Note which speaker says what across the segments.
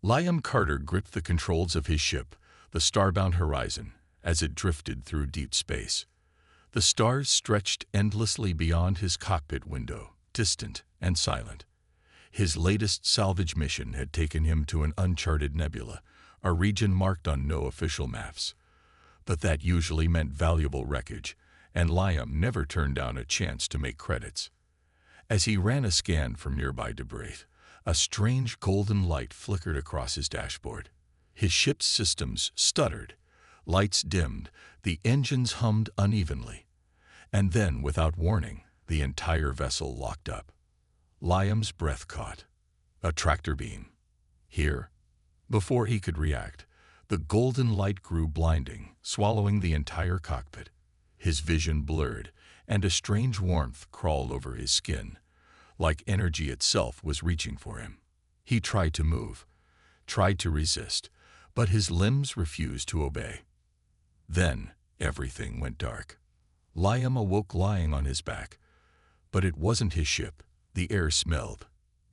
Speaker 1: Liam Carter gripped the controls of his ship, the starbound horizon, as it drifted through deep space. The stars stretched endlessly beyond his cockpit window, distant and silent. His latest salvage mission had taken him to an uncharted nebula, a region marked on no official maps. But that usually meant valuable wreckage, and Liam never turned down a chance to make credits. As he ran a scan from nearby debris, a strange golden light flickered across his dashboard. His ship's systems stuttered, lights dimmed, the engines hummed unevenly. And then, without warning, the entire vessel locked up. Liam's breath caught. A tractor beam. Here. Before he could react, the golden light grew blinding, swallowing the entire cockpit. His vision blurred, and a strange warmth crawled over his skin, like energy itself was reaching for him. He tried to move, tried to resist, but his limbs refused to obey. Then everything went dark. Liam awoke lying on his back, but it wasn't his ship. The air smelled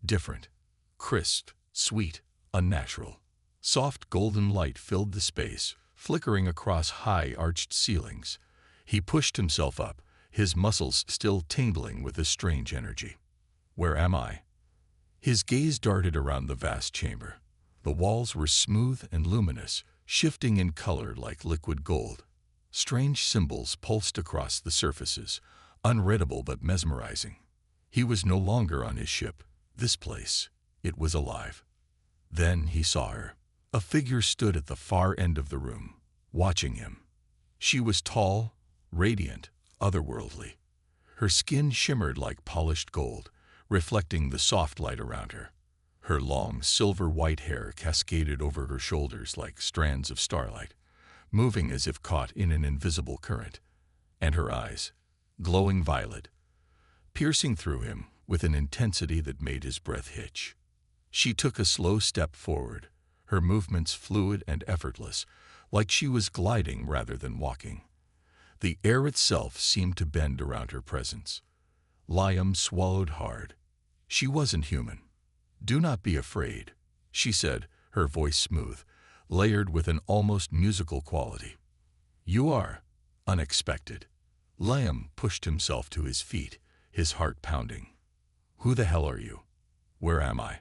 Speaker 1: different, crisp, sweet, unnatural. Soft golden light filled the space, flickering across high arched ceilings. He pushed himself up, his muscles still tingling with a strange energy. Where am I? His gaze darted around the vast chamber. The walls were smooth and luminous, shifting in color like liquid gold. Strange symbols pulsed across the surfaces, unreadable but mesmerizing. He was no longer on his ship. This place, it was alive. Then he saw her. A figure stood at the far end of the room, watching him. She was tall, radiant, otherworldly. Her skin shimmered like polished gold, reflecting the soft light around her. Her long, silver-white hair cascaded over her shoulders like strands of starlight, moving as if caught in an invisible current. And her eyes, glowing violet, piercing through him with an intensity that made his breath hitch. She took a slow step forward, her movements fluid and effortless, like she was gliding rather than walking. The air itself seemed to bend around her presence. Liam swallowed hard. She wasn't human. "Do not be afraid," she said, her voice smooth, layered with an almost musical quality. "You are unexpected." Liam pushed himself to his feet, his heart pounding. "Who the hell are you? Where am I?"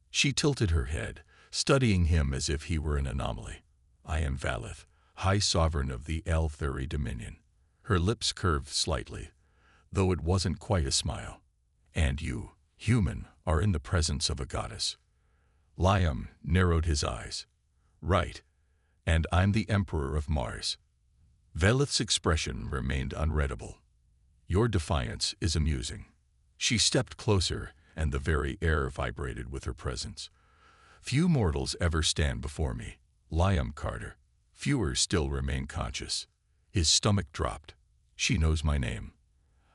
Speaker 1: She tilted her head, studying him as if he were an anomaly. "I am Valith, High Sovereign of the Eltheri Dominion." Her lips curved slightly, though it wasn't quite a smile. "And you, human, are in the presence of a goddess." Liam narrowed his eyes. "Right, and I'm the Emperor of Mars." Valith's expression remained unreadable. "Your defiance is amusing." She stepped closer, and the very air vibrated with her presence. "Few mortals ever stand before me, Liam Carter. Fewer still remain conscious." His stomach dropped. "She knows my name."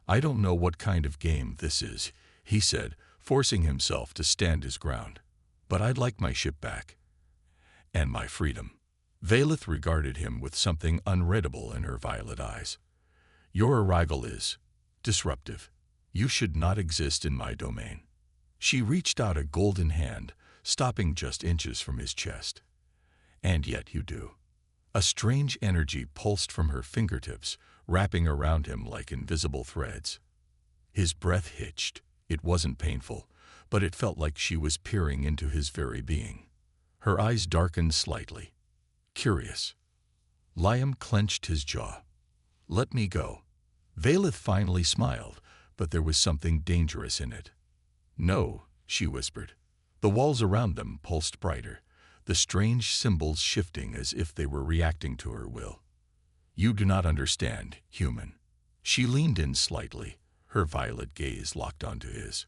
Speaker 1: "I don't know what kind of game this is," he said, forcing himself to stand his ground. "But I'd like my ship back. And my freedom." Valith regarded him with something unreadable in her violet eyes. "Your arrival is disruptive. You should not exist in my domain." She reached out a golden hand, stopping just inches from his chest. "And yet you do." A strange energy pulsed from her fingertips, wrapping around him like invisible threads. His breath hitched. It wasn't painful, but it felt like she was peering into his very being. Her eyes darkened slightly. Curious. Liam clenched his jaw. "Let me go." Valith finally smiled, but there was something dangerous in it. "No," she whispered. The walls around them pulsed brighter, the strange symbols shifting as if they were reacting to her will. "You do not understand, human." She leaned in slightly, her violet gaze locked onto his.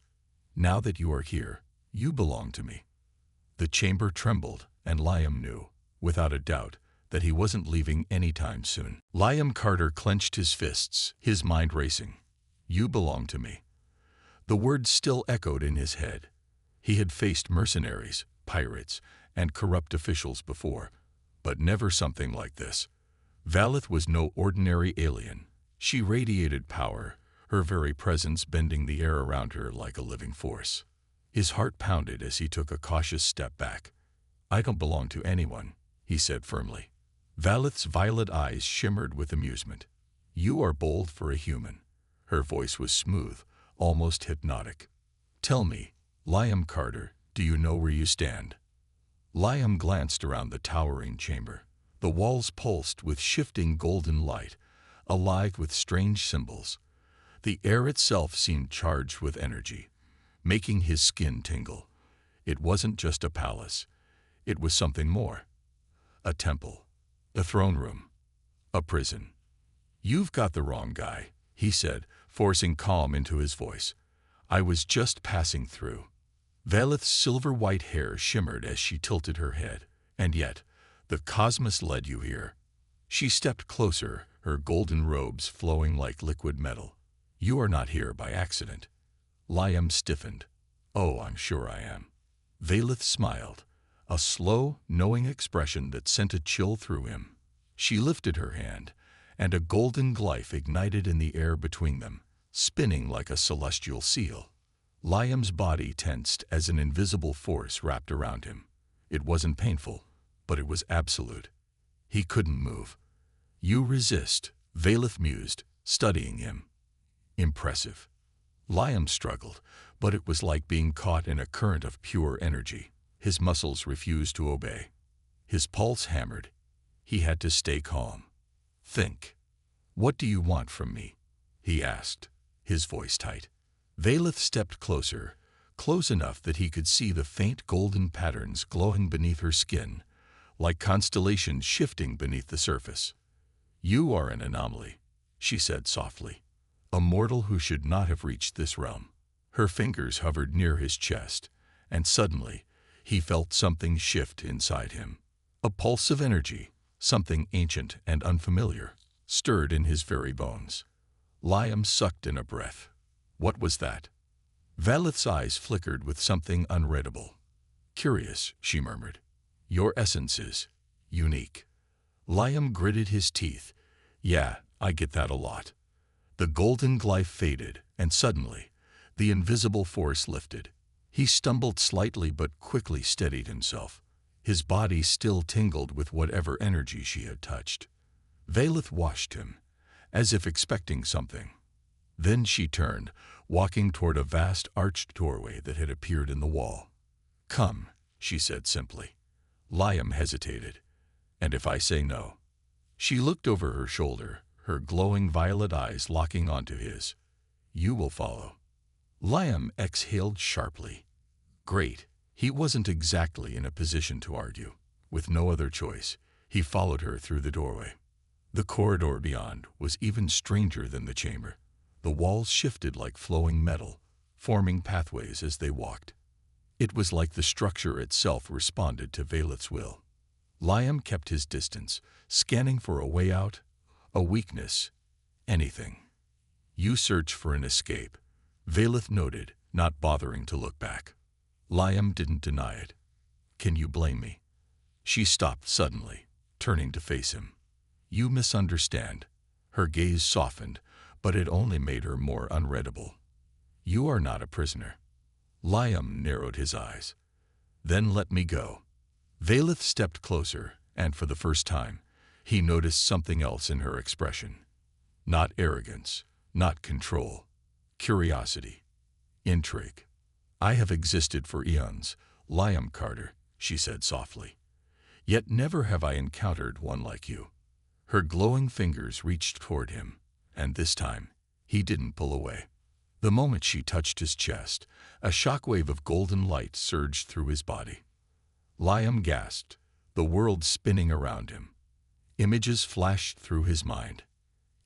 Speaker 1: "Now that you are here, you belong to me." The chamber trembled, and Liam knew, without a doubt, that he wasn't leaving anytime soon. Liam Carter clenched his fists, his mind racing. "You belong to me." The words still echoed in his head. He had faced mercenaries, pirates, and corrupt officials before, but never something like this. Valith was no ordinary alien. She radiated power, her very presence bending the air around her like a living force. His heart pounded as he took a cautious step back. I don't belong to anyone, he said firmly. Valeth's violet eyes shimmered with amusement. You are bold for a human. Her voice was smooth, almost hypnotic. Tell me, Liam Carter, do you know where you stand? Liam glanced around the towering chamber. The walls pulsed with shifting golden light, alive with strange symbols. The air itself seemed charged with energy, making his skin tingle. It wasn't just a palace. It was something more. A temple, a throne room, a prison. You've got the wrong guy, he said, forcing calm into his voice. I was just passing through. Valeth's silver-white hair shimmered as she tilted her head. And yet, the cosmos led you here. She stepped closer, her golden robes flowing like liquid metal. You are not here by accident. Liam stiffened. Oh, I'm sure I am. Valeth smiled, a slow, knowing expression that sent a chill through him. She lifted her hand, and a golden glyph ignited in the air between them, spinning like a celestial seal. Liam's body tensed as an invisible force wrapped around him. It wasn't painful, but it was absolute. He couldn't move. You resist, Valeth mused, studying him. Impressive. Liam struggled, but it was like being caught in a current of pure energy. His muscles refused to obey. His pulse hammered. He had to stay calm. Think. What do you want from me? He asked, his voice tight. Valeth stepped closer, close enough that he could see the faint golden patterns glowing beneath her skin, like constellations shifting beneath the surface. You are an anomaly, she said softly. A mortal who should not have reached this realm. Her fingers hovered near his chest, and suddenly he felt something shift inside him. A pulse of energy, something ancient and unfamiliar, stirred in his very bones. Liam sucked in a breath. What was that? Valeth's eyes flickered with something unreadable. Curious, she murmured. Your essence is unique. Liam gritted his teeth. Yeah, I get that a lot. The golden glyph faded, and suddenly, the invisible force lifted. He stumbled slightly but quickly steadied himself. His body still tingled with whatever energy she had touched. Valeth watched him, as if expecting something. Then she turned, walking toward a vast arched doorway that had appeared in the wall. Come, she said simply. Liam hesitated. And if I say no? She looked over her shoulder, her glowing violet eyes locking onto his. You will follow. Liam exhaled sharply. Great. He wasn't exactly in a position to argue. With no other choice, he followed her through the doorway. The corridor beyond was even stranger than the chamber. The walls shifted like flowing metal, forming pathways as they walked. It was like the structure itself responded to Valeth's will. Liam kept his distance, scanning for a way out, a weakness, anything. You search for an escape, Valeth noted, not bothering to look back. Liam didn't deny it. Can you blame me? She stopped suddenly, turning to face him. You misunderstand. Her gaze softened, but it only made her more unreadable. You are not a prisoner. Liam narrowed his eyes. Then let me go. Valeth stepped closer, and for the first time, he noticed something else in her expression. Not arrogance, not control. Curiosity. Intrigue. I have existed for eons, Liam Carter, she said softly. Yet never have I encountered one like you. Her glowing fingers reached toward him, and this time, he didn't pull away. The moment she touched his chest, a shockwave of golden light surged through his body. Liam gasped, the world spinning around him. Images flashed through his mind.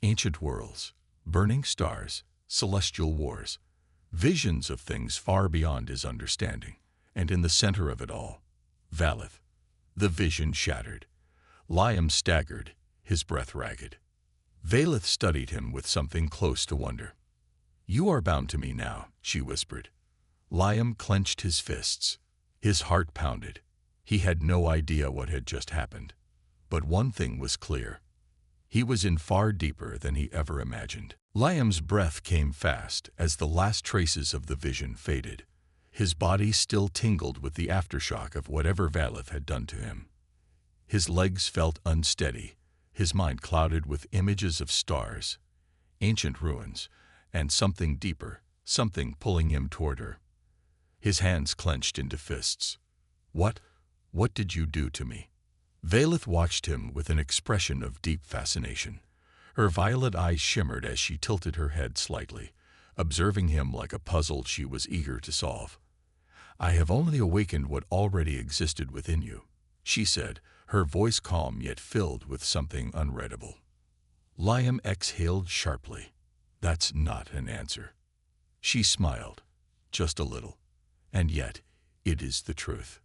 Speaker 1: Ancient worlds, burning stars, celestial wars, visions of things far beyond his understanding, and in the center of it all, Valeth. The vision shattered. Liam staggered, his breath ragged. Valeth studied him with something close to wonder. You are bound to me now, she whispered. Liam clenched his fists. His heart pounded. He had no idea what had just happened. But one thing was clear. He was in far deeper than he ever imagined. Liam's breath came fast as the last traces of the vision faded. His body still tingled with the aftershock of whatever Valeth had done to him. His legs felt unsteady, his mind clouded with images of stars, ancient ruins, and something deeper, something pulling him toward her. His hands clenched into fists. What did you do to me? Valeth watched him with an expression of deep fascination. Her violet eyes shimmered as she tilted her head slightly, observing him like a puzzle she was eager to solve. I have only awakened what already existed within you, she said, her voice calm yet filled with something unreadable. Liam exhaled sharply. That's not an answer. She smiled, just a little. And yet, it is the truth.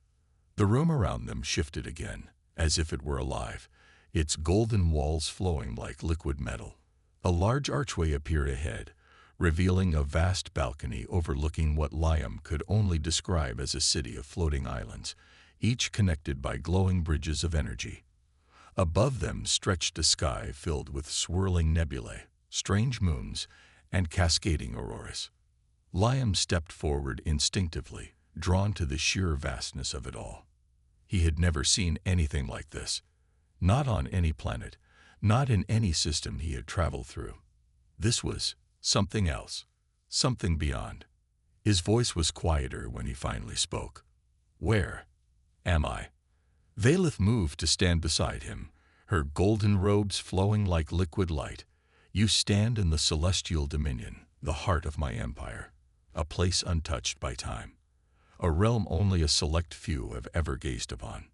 Speaker 1: The room around them shifted again, as if it were alive, its golden walls flowing like liquid metal. A large archway appeared ahead, revealing a vast balcony overlooking what Liam could only describe as a city of floating islands, each connected by glowing bridges of energy. Above them stretched a sky filled with swirling nebulae, strange moons, and cascading auroras. Liam stepped forward instinctively, drawn to the sheer vastness of it all. He had never seen anything like this. Not on any planet, not in any system he had traveled through. This was something else, something beyond. His voice was quieter when he finally spoke. Where am I? Valeth moved to stand beside him, her golden robes flowing like liquid light. You stand in the celestial dominion, the heart of my empire, a place untouched by time, a realm only a select few have ever gazed upon.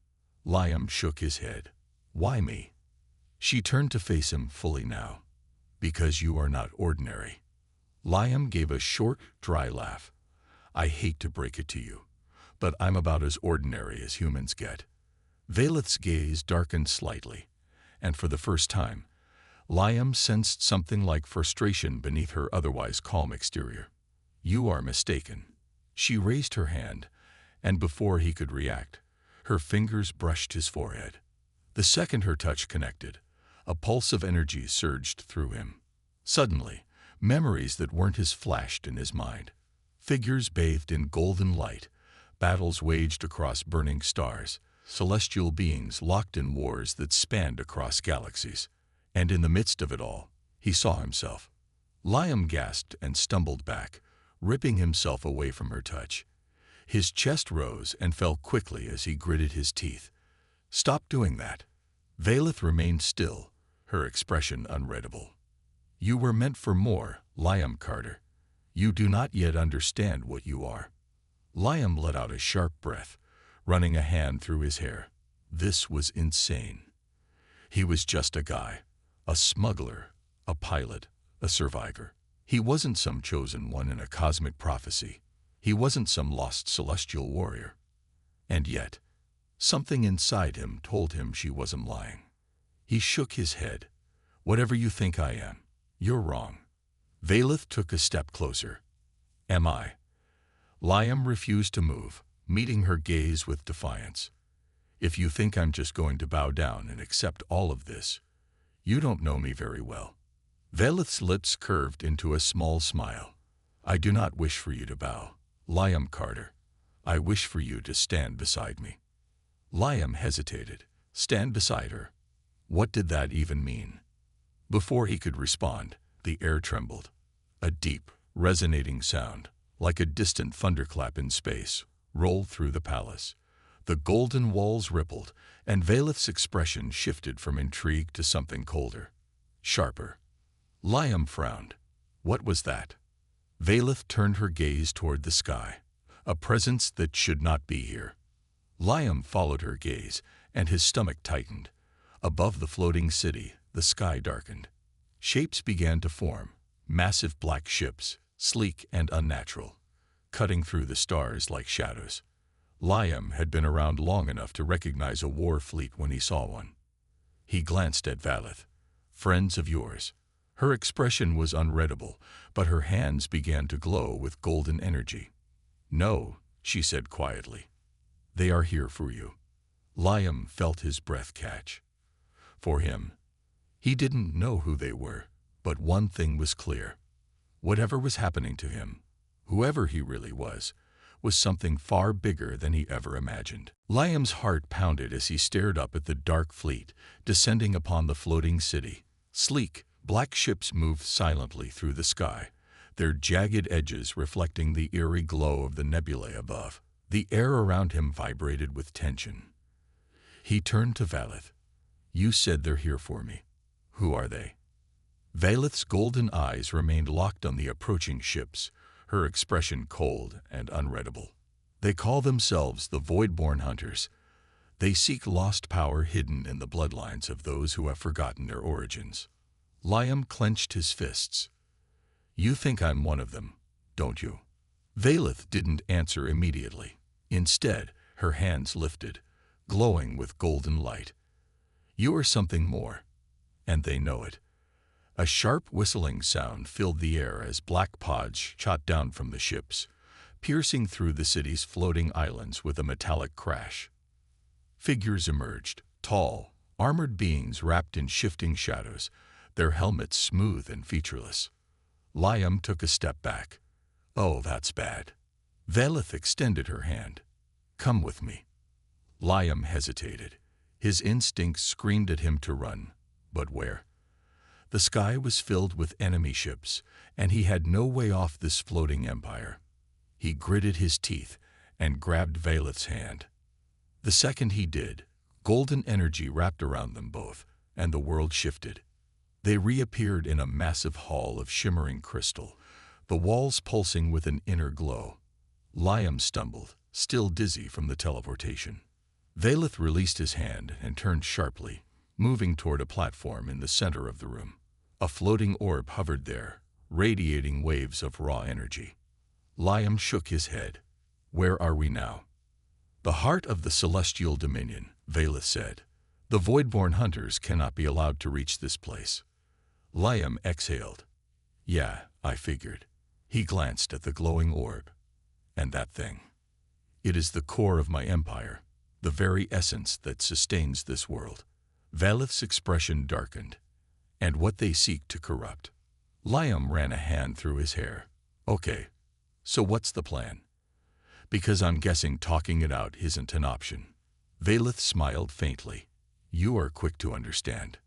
Speaker 1: Liam shook his head. Why me? She turned to face him fully now. Because you are not ordinary. Liam gave a short, dry laugh. I hate to break it to you, but I'm about as ordinary as humans get. Valeth's gaze darkened slightly, and for the first time, Liam sensed something like frustration beneath her otherwise calm exterior. You are mistaken. She raised her hand, and before he could react, her fingers brushed his forehead. The second her touch connected, a pulse of energy surged through him. Suddenly, memories that weren't his flashed in his mind. Figures bathed in golden light, battles waged across burning stars, celestial beings locked in wars that spanned across galaxies. And in the midst of it all, he saw himself. Liam gasped and stumbled back, ripping himself away from her touch. His chest rose and fell quickly as he gritted his teeth. Stop doing that. Valeth remained still, her expression unreadable. You were meant for more, Liam Carter. You do not yet understand what you are. Liam let out a sharp breath, running a hand through his hair. This was insane. He was just a guy, a smuggler, a pilot, a survivor. He wasn't some chosen one in a cosmic prophecy. He wasn't some lost celestial warrior. And yet, something inside him told him she wasn't lying. He shook his head. Whatever you think I am, you're wrong. Valeth took a step closer. Am I? Liam refused to move, meeting her gaze with defiance. If you think I'm just going to bow down and accept all of this, you don't know me very well. Valeth's lips curved into a small smile. I do not wish for you to bow, Liam Carter. I wish for you to stand beside me. Liam hesitated. Stand beside her. What did that even mean? Before he could respond, the air trembled. A deep, resonating sound, like a distant thunderclap in space, rolled through the palace. The golden walls rippled, and Valeth's expression shifted from intrigue to something colder, sharper. Liam frowned. What was that? Valeth turned her gaze toward the sky, a presence that should not be here. Liam followed her gaze, and his stomach tightened. Above the floating city, the sky darkened. Shapes began to form, massive black ships, sleek and unnatural, cutting through the stars like shadows. Liam had been around long enough to recognize a war fleet when he saw one. He glanced at Valeth. Friends of yours. Her expression was unreadable, but her hands began to glow with golden energy. No, she said quietly. They are here for you. Liam felt his breath catch. For him, he didn't know who they were, but one thing was clear. Whatever was happening to him, whoever he really was was something far bigger than he ever imagined. Liam's heart pounded as he stared up at the dark fleet descending upon the floating city. Sleek, black ships moved silently through the sky, their jagged edges reflecting the eerie glow of the nebulae above. The air around him vibrated with tension. He turned to Valeth. "You said they're here for me. Who are they?" Valeth's golden eyes remained locked on the approaching ships, her expression cold and unreadable. "They call themselves the Voidborn Hunters. They seek lost power hidden in the bloodlines of those who have forgotten their origins." Liam clenched his fists. "You think I'm one of them, don't you?" Valeth didn't answer immediately. Instead, her hands lifted, glowing with golden light. "You are something more, and they know it." A sharp whistling sound filled the air as black pods shot down from the ships, piercing through the city's floating islands with a metallic crash. Figures emerged, tall, armored beings wrapped in shifting shadows, their helmets smooth and featureless. Liam took a step back. "Oh, that's bad." Valeth extended her hand. "Come with me." Liam hesitated. His instincts screamed at him to run, but where? The sky was filled with enemy ships, and he had no way off this floating empire. He gritted his teeth and grabbed Valeth's hand. The second he did, golden energy wrapped around them both, and the world shifted. They reappeared in a massive hall of shimmering crystal, the walls pulsing with an inner glow. Liam stumbled, still dizzy from the teleportation. Valeth released his hand and turned sharply, moving toward a platform in the center of the room. A floating orb hovered there, radiating waves of raw energy. Liam shook his head. "Where are we now?" "The heart of the celestial dominion," Valeth said. "The Voidborn Hunters cannot be allowed to reach this place." Liam exhaled. "Yeah, I figured." He glanced at the glowing orb. "And that thing? It is the core of my empire, the very essence that sustains this world." Valeth's expression darkened. "And what they seek to corrupt." Liam ran a hand through his hair. "Okay, so what's the plan? Because I'm guessing talking it out isn't an option." Valeth smiled faintly. "You are quick to understand."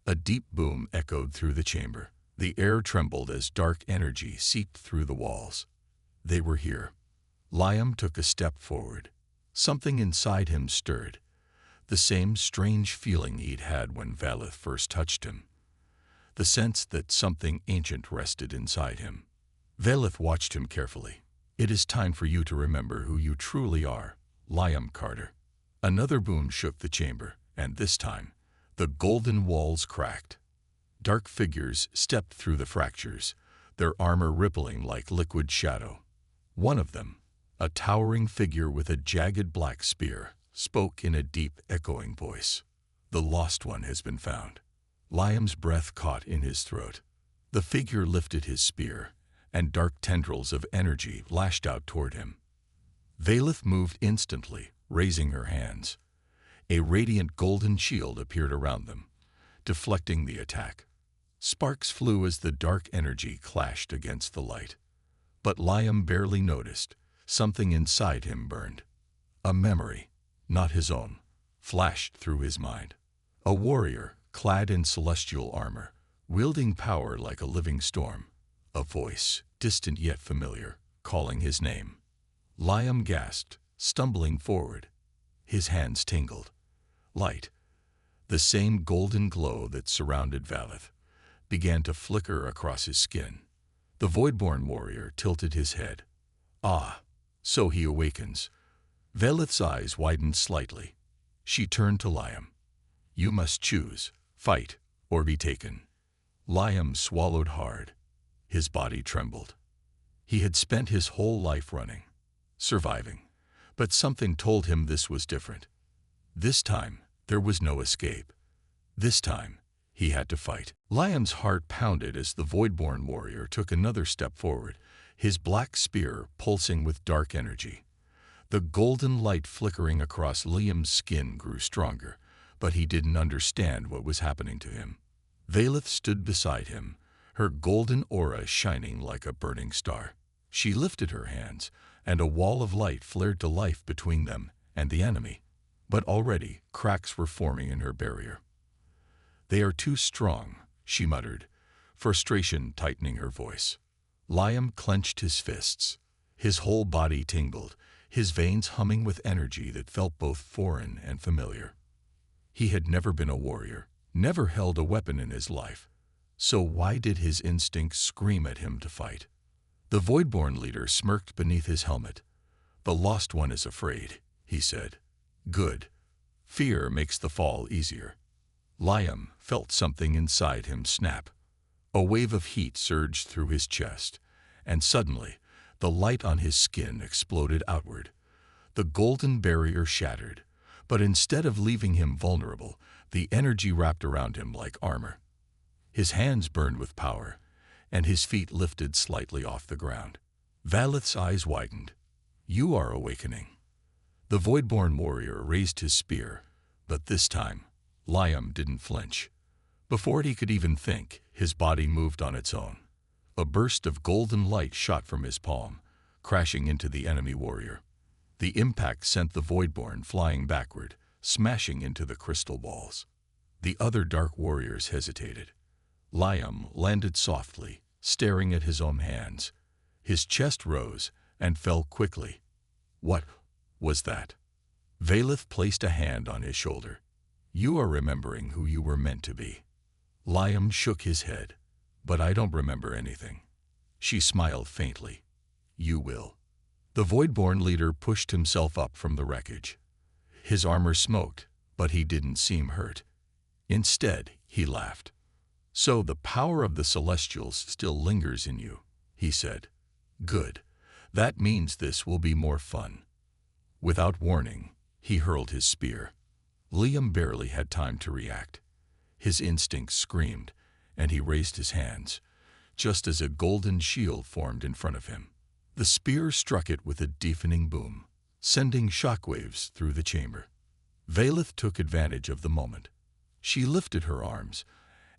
Speaker 1: A deep boom echoed through the chamber. The air trembled as dark energy seeped through the walls. They were here. Liam took a step forward. Something inside him stirred. The same strange feeling he'd had when Valeth first touched him. The sense that something ancient rested inside him. Valeth watched him carefully. "It is time for you to remember who you truly are, Liam Carter." Another boom shook the chamber, and this time, the golden walls cracked. Dark figures stepped through the fractures, their armor rippling like liquid shadow. One of them, a towering figure with a jagged black spear, spoke in a deep, echoing voice. "The lost one has been found." Liam's breath caught in his throat. The figure lifted his spear, and dark tendrils of energy lashed out toward him. Valeth moved instantly, raising her hands. A radiant golden shield appeared around them, deflecting the attack. Sparks flew as the dark energy clashed against the light. But Liam barely noticed. Something inside him burned. A memory, not his own, flashed through his mind. A warrior, clad in celestial armor, wielding power like a living storm. A voice, distant yet familiar, calling his name. Liam gasped, stumbling forward. His hands tingled. Light, the same golden glow that surrounded Valeth, began to flicker across his skin. The Voidborn warrior tilted his head. "Ah, so he awakens." Valeth's eyes widened slightly. She turned to Liam. "You must choose, fight or be taken." Liam swallowed hard. His body trembled. He had spent his whole life running, surviving, but something told him this was different. This time, there was no escape. This time, he had to fight. Liam's heart pounded as the Voidborn warrior took another step forward, his black spear pulsing with dark energy. The golden light flickering across Liam's skin grew stronger, but he didn't understand what was happening to him. Valeth stood beside him, her golden aura shining like a burning star. She lifted her hands, and a wall of light flared to life between them and the enemy. But already cracks were forming in her barrier. "They are too strong," she muttered, frustration tightening her voice. Liam clenched his fists. His whole body tingled, his veins humming with energy that felt both foreign and familiar. He had never been a warrior, never held a weapon in his life. So why did his instincts scream at him to fight? The Voidborn leader smirked beneath his helmet. "The Lost One is afraid," he said. "Good. Fear makes the fall easier." Liam felt something inside him snap. A wave of heat surged through his chest, and suddenly, the light on his skin exploded outward. The golden barrier shattered, but instead of leaving him vulnerable, the energy wrapped around him like armor. His hands burned with power, and his feet lifted slightly off the ground. Valeth's eyes widened. "You are awakening." The Voidborn warrior raised his spear, but this time, Liam didn't flinch. Before he could even think, his body moved on its own. A burst of golden light shot from his palm, crashing into the enemy warrior. The impact sent the Voidborn flying backward, smashing into the crystal balls. The other dark warriors hesitated. Liam landed softly, staring at his own hands. His chest rose and fell quickly. What was that? Valeth placed a hand on his shoulder. "You are remembering who you were meant to be." Liam shook his head. "But I don't remember anything." She smiled faintly. "You will." The Voidborn leader pushed himself up from the wreckage. His armor smoked, but he didn't seem hurt. Instead, he laughed. "So the power of the Celestials still lingers in you," he said. "Good. That means this will be more fun." Without warning, he hurled his spear. Liam barely had time to react. His instincts screamed, and he raised his hands, just as a golden shield formed in front of him. The spear struck it with a deafening boom, sending shockwaves through the chamber. Valeth took advantage of the moment. She lifted her arms,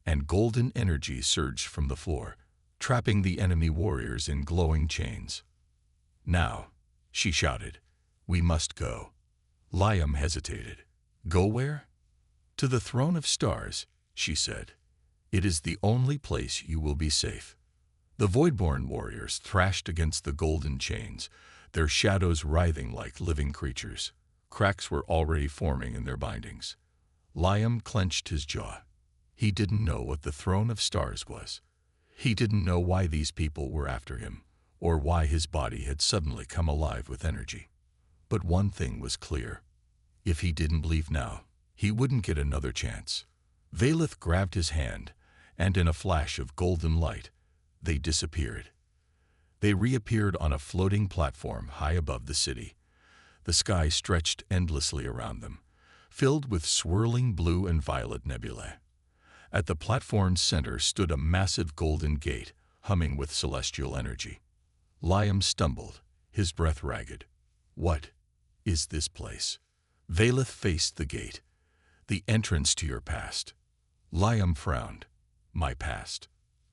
Speaker 1: and golden energy surged from the floor, trapping the enemy warriors in glowing chains. "Now," she shouted, "we must go." Liam hesitated. "Go where?" "To the throne of stars," she said. "It is the only place you will be safe." The Voidborn warriors thrashed against the golden chains, their shadows writhing like living creatures. Cracks were already forming in their bindings. Liam clenched his jaw. He didn't know what the throne of stars was. He didn't know why these people were after him, or why his body had suddenly come alive with energy. But one thing was clear. If he didn't leave now, he wouldn't get another chance. Valeth grabbed his hand, and in a flash of golden light, they disappeared. They reappeared on a floating platform high above the city. The sky stretched endlessly around them, filled with swirling blue and violet nebulae. At the platform's center stood a massive golden gate, humming with celestial energy. Liam stumbled, his breath ragged. "What is this place?" Valeth faced the gate. "The entrance to your past." Liam frowned. "My past?"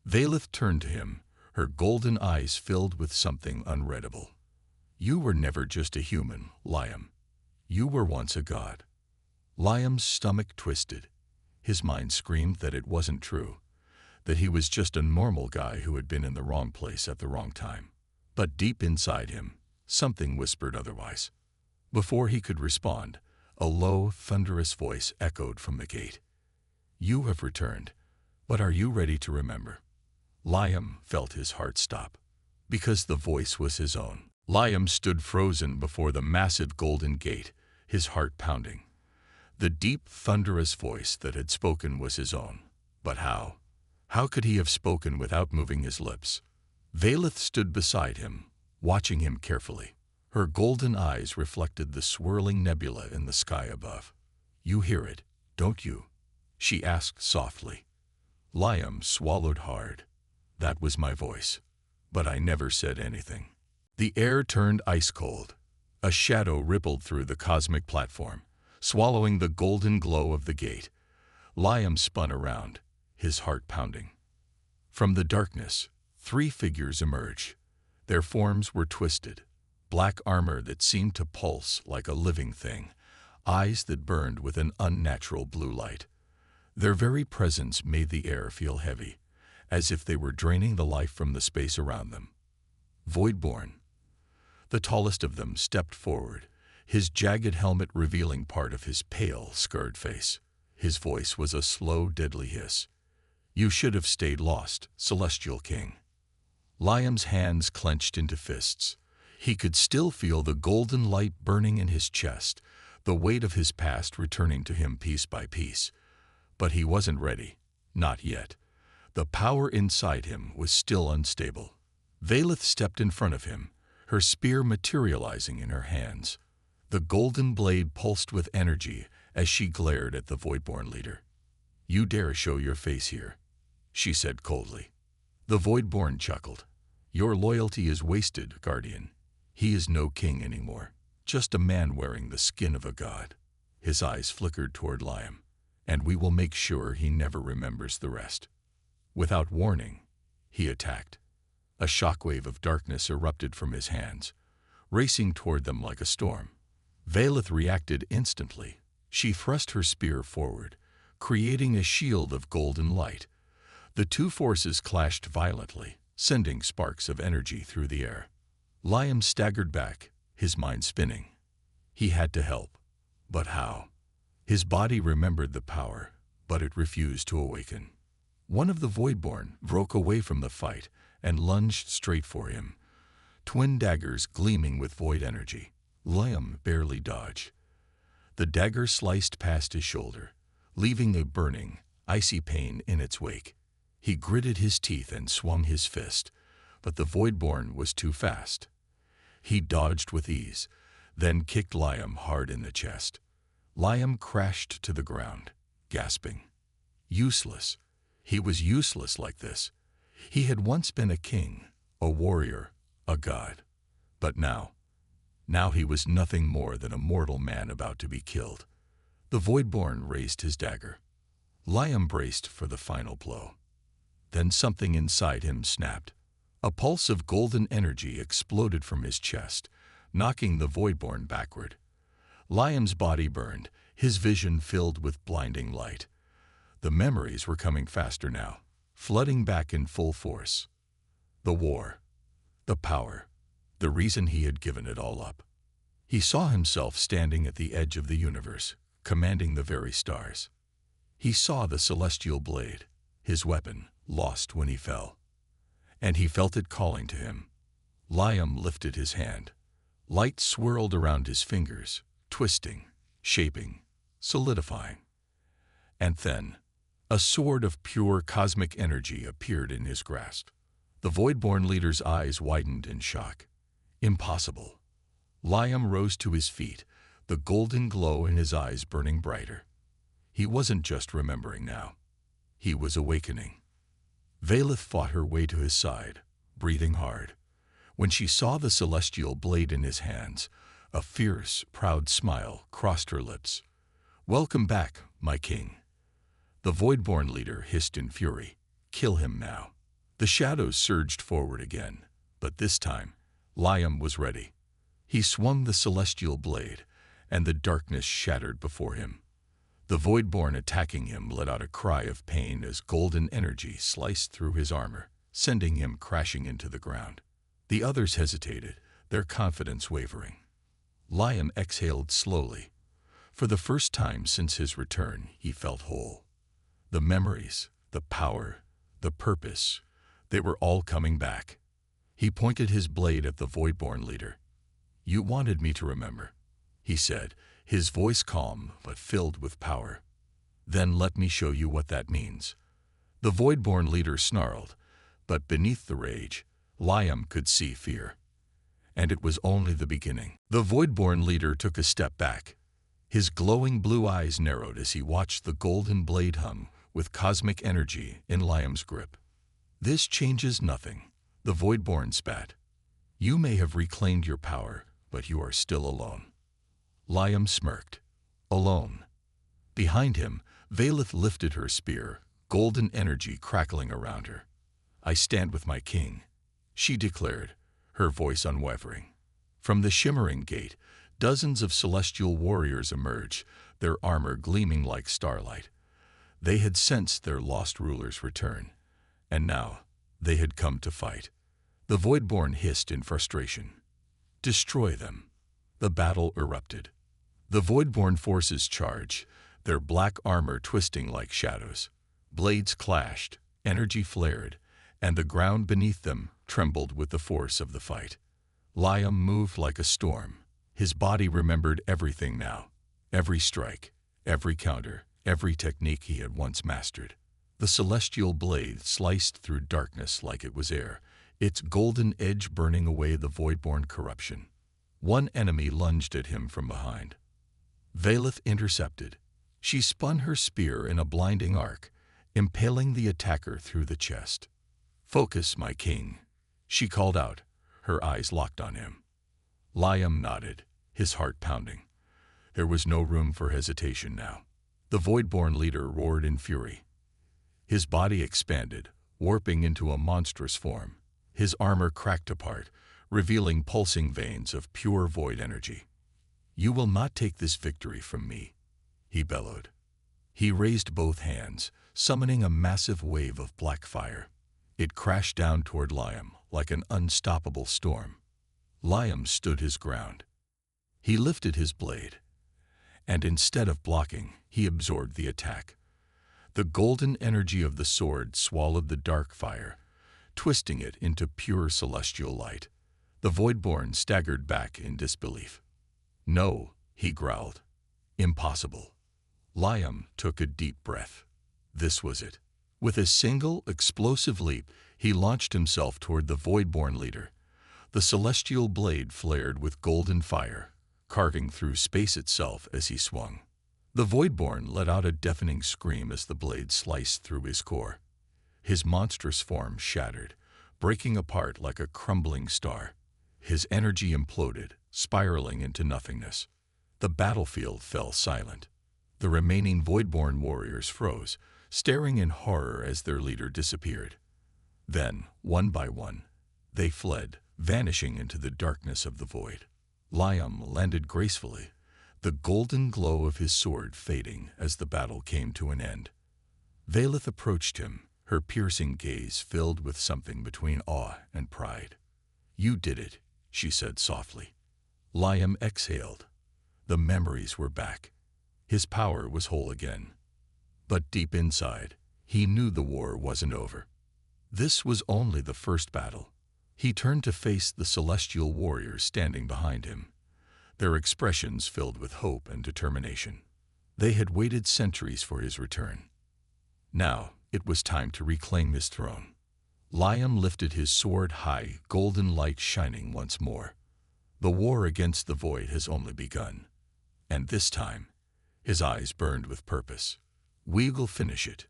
Speaker 1: Valeth turned to him, her golden eyes filled with something unreadable. "You were never just a human, Liam. You were once a god." Liam's stomach twisted. His mind screamed that it wasn't true, that he was just a normal guy who had been in the wrong place at the wrong time. But deep inside him, something whispered otherwise. Before he could respond, a low, thunderous voice echoed from the gate. "You have returned, but are you ready to remember?" Liam felt his heart stop, because the voice was his own. Liam stood frozen before the massive golden gate, his heart pounding. The deep, thunderous voice that had spoken was his own. But how? How could he have spoken without moving his lips? Valeth stood beside him, watching him carefully. Her golden eyes reflected the swirling nebula in the sky above. "You hear it, don't you?" she asked softly. Liam swallowed hard. "That was my voice, but I never said anything." The air turned ice cold. A shadow rippled through the cosmic platform, swallowing the golden glow of the gate. Liam spun around, his heart pounding. From the darkness, 3 figures emerged. Their forms were twisted, black armor that seemed to pulse like a living thing, eyes that burned with an unnatural blue light. Their very presence made the air feel heavy, as if they were draining the life from the space around them. Voidborn. The tallest of them stepped forward, his jagged helmet revealing part of his pale, scarred face. His voice was a slow, deadly hiss. "You should have stayed lost, Celestial King." Liam's hands clenched into fists. He could still feel the golden light burning in his chest, the weight of his past returning to him piece by piece. But he wasn't ready. Not yet. The power inside him was still unstable. Valeth stepped in front of him, her spear materializing in her hands. The golden blade pulsed with energy as she glared at the Voidborn leader. "You dare show your face here," she said coldly. The Voidborn chuckled. "Your loyalty is wasted, Guardian. He is no king anymore, just a man wearing the skin of a god." His eyes flickered toward Liam. "And we will make sure he never remembers the rest." Without warning, he attacked. A shockwave of darkness erupted from his hands, racing toward them like a storm. Valeth reacted instantly. She thrust her spear forward, creating a shield of golden light. The two forces clashed violently, sending sparks of energy through the air. Liam staggered back, his mind spinning. He had to help. But how? His body remembered the power, but it refused to awaken. One of the Voidborn broke away from the fight and lunged straight for him, twin daggers gleaming with void energy. Liam barely dodged. The dagger sliced past his shoulder, leaving a burning, icy pain in its wake. He gritted his teeth and swung his fist, but the Voidborn was too fast. He dodged with ease, then kicked Liam hard in the chest. Liam crashed to the ground, gasping. Useless. He was useless like this. He had once been a king, a warrior, a god. But now he was nothing more than a mortal man about to be killed. The Voidborn raised his dagger. Liam braced for the final blow. Then something inside him snapped. A pulse of golden energy exploded from his chest, knocking the Voidborn backward. Liam's body burned, his vision filled with blinding light. The memories were coming faster now, flooding back in full force. The war, the power, the reason he had given it all up. He saw himself standing at the edge of the universe, commanding the very stars. He saw the celestial blade, his weapon, lost when he fell. And he felt it calling to him. Liam lifted his hand. Light swirled around his fingers, twisting, shaping, solidifying. And then, a sword of pure cosmic energy appeared in his grasp. The Voidborn leader's eyes widened in shock. Impossible. Liam rose to his feet, the golden glow in his eyes burning brighter. He wasn't just remembering now. He was awakening. Valeth fought her way to his side, breathing hard. When she saw the celestial blade in his hands, a fierce, proud smile crossed her lips. "Welcome back, my king." The Voidborn leader hissed in fury. "Kill him now." The shadows surged forward again, but this time, Liam was ready. He swung the celestial blade, and the darkness shattered before him. The Voidborn attacking him let out a cry of pain as golden energy sliced through his armor, sending him crashing into the ground. The others hesitated, their confidence wavering. Liam exhaled slowly. For the first time since his return, he felt whole. The memories, the power, the purpose, they were all coming back. He pointed his blade at the Voidborn leader. "You wanted me to remember," he said, his voice calm but filled with power. "Then let me show you what that means." The Voidborn leader snarled, but beneath the rage, Liam could see fear. And it was only the beginning. The Voidborn leader took a step back. His glowing blue eyes narrowed as he watched the golden blade hum with cosmic energy in Liam's grip. "This changes nothing," the Voidborn spat. "You may have reclaimed your power, but you are still alone." Liam smirked. Alone. Behind him, Valeth lifted her spear, golden energy crackling around her. "I stand with my king," she declared, her voice unwavering. From the shimmering gate, dozens of celestial warriors emerged, their armor gleaming like starlight. They had sensed their lost ruler's return, and now they had come to fight. The Voidborn hissed in frustration. Destroy them. The battle erupted. The Voidborn forces charged, their black armor twisting like shadows. Blades clashed, energy flared, and the ground beneath them trembled with the force of the fight. Liam moved like a storm. His body remembered everything now. Every strike, every counter, every technique he had once mastered. The celestial blade sliced through darkness like it was air, its golden edge burning away the Voidborn corruption. One enemy lunged at him from behind. Valeth intercepted. She spun her spear in a blinding arc, impaling the attacker through the chest. "Focus, my king," she called out, her eyes locked on him. Liam nodded, his heart pounding. There was no room for hesitation now. The Voidborn leader roared in fury. His body expanded, warping into a monstrous form. His armor cracked apart, revealing pulsing veins of pure void energy. "You will not take this victory from me," he bellowed. He raised both hands, summoning a massive wave of black fire. It crashed down toward Liam like an unstoppable storm. Liam stood his ground. He lifted his blade, and instead of blocking, he absorbed the attack. The golden energy of the sword swallowed the dark fire, twisting it into pure celestial light. The Voidborn staggered back in disbelief. "No," he growled. "Impossible." Liam took a deep breath. This was it. With a single, explosive leap, he launched himself toward the Voidborn leader. The celestial blade flared with golden fire, carving through space itself as he swung. The Voidborn let out a deafening scream as the blade sliced through his core. His monstrous form shattered, breaking apart like a crumbling star. His energy imploded, spiraling into nothingness. The battlefield fell silent. The remaining Voidborn warriors froze, staring in horror as their leader disappeared. Then, one by one, they fled, vanishing into the darkness of the void. Liam landed gracefully, the golden glow of his sword fading as the battle came to an end. Valeth approached him, her piercing gaze filled with something between awe and pride. "You did it," she said softly. Liam exhaled. The memories were back. His power was whole again. But deep inside, he knew the war wasn't over. This was only the first battle. He turned to face the celestial warriors standing behind him, their expressions filled with hope and determination. They had waited centuries for his return. Now it was time to reclaim his throne. Liam lifted his sword high, golden light shining once more. The war against the void has only begun. And this time, his eyes burned with purpose. "We will finish it."